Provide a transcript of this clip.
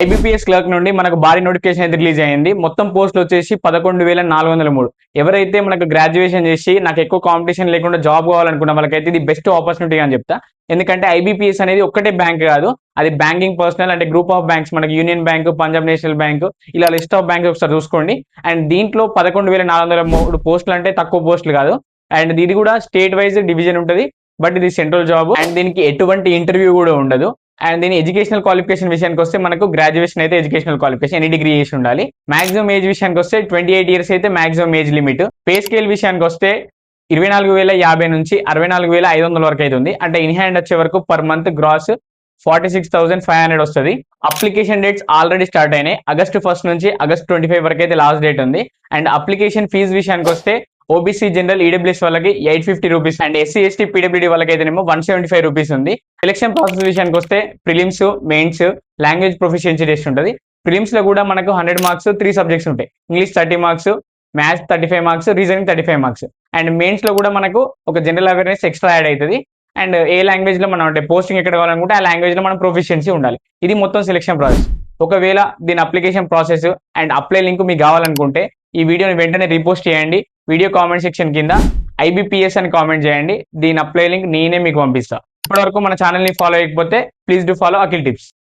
IBPS clerk నుండి మనకు భారీ నోటిఫికేషన్ అయితే రిలీజ్ అయ్యింది. మొత్తం పోస్టులు వచ్చేసి 11,403. ఎవరైతే మనకు గ్రాడ్యుయేషన్ చేసి నాకు ఎక్కువ కాంపిటీషన్ లేకుండా జాబ్ కావాలనుకున్న వాళ్ళకైతే ఇది బెస్ట్ ఆపర్చునిటీ అని చెప్తా. ఎందుకంటే ఐబీపీఎస్ అనేది ఒక్కటే బ్యాంక్ కాదు, అది బ్యాంకింగ్ పర్సనల్ అంటే గ్రూప్ ఆఫ్ బ్యాంక్స్, మనకి union bank, Punjab national bank, ఇలా లిస్ట్ ఆఫ్ బ్యాంక్స్ ఒకసారి చూసుకోండి. అండ్ దీంట్లో 11,403 పోస్టులు అంటే తక్కువ పోస్టులు కాదు. అండ్ ఇది కూడా స్టేట్ వైజ్ డివిజన్ ఉంటుంది, బట్ ఇది సెంట్రల్ జాబ్. అండ్ దీనికి ఎటువంటి ఇంటర్వ్యూ కూడా ఉండదు. అండ్ దీని ఎడ్యుకేషనల్ క్వాలిఫికేషన్ విషయానికి వస్తే మనకు గ్రాడ్యుయేషన్ అయితే ఎడ్యుకేషనల్ క్వాలిఫికేషన్, ఎనీ డిగ్రీ చేసి ఉండాలి. మాక్సిమం ఏజ్ విషయానికి వస్తే 28 ఇయర్స్ అయితే maximum age limit. Pay scale విషయానికి వస్తే 24,050 నుంచి 64,500 వరకు అయితే ఉంది. అంటే ఇన్ హ్యాండ్ వచ్చే వరకు పర్ మంత్ గ్రాస్ 46,500 వస్తుంది. అప్లికేషన్ డేట్స్ ఆల్రెడీ స్టార్ట్ అయినాయి. ఆగస్ట్ 1 నుంచి ఆగస్ట్ 25 వరకు అయితే లాస్ట్ డేట్ ఉంది. అండ్ అప్లికేషన్ ఫీజు విషయానికి వస్తే ఓబీసీ జనరల్ ఈడబ్ల్యూఎస్ వాళ్ళకి 850 rupees, and SC ST PWD వాళ్ళకి అయితేనేమో 175 రూపీస్ ఉంది. సెలక్షన్ ప్రాసెస్ విషయానికి వస్తే prelims, mains, language proficiency test ఉంటుంది. ప్రిలిమ్స్ లో కూడా మనకు 100 మార్క్స్ 3 సబ్జెక్ట్స్ ఉంటాయి. English 30 marks, maths 35 marks, reasoning 35 marks. And mains లో కూడా మనకు ఒక జనరల్ అవేర్నెస్ ఎక్స్ట్రా యాడ్ అవుతుంది. అండ్ ఏ లాంగ్వేజ్ లో మనం అంటే పోస్టింగ్ ఎక్కడ కావాలనుకుంటే ఆ లాంగ్వేజ్ లో మనం ప్రొఫిషియన్సీ ఉండాలి. ఇది మొత్తం సెలక్షన్ ప్రాసెస్. ఒకవేళ దీని application process and apply link మీకు కావాలనుకుంటే ఈ వీడియోని వెంటనే రీపోస్ట్ చేయండి. వీడియో కామెంట్ సెక్షన్ కింద ఐబీపీఎస్ అని కామెంట్ చేయండి. దీని అప్లై లింక్ నేనే మీకు పంపిస్తా. ఇప్పటివరకు మన ఛానల్ ని ఫాలో అయ్యకపోతే please do follow Akhil tips.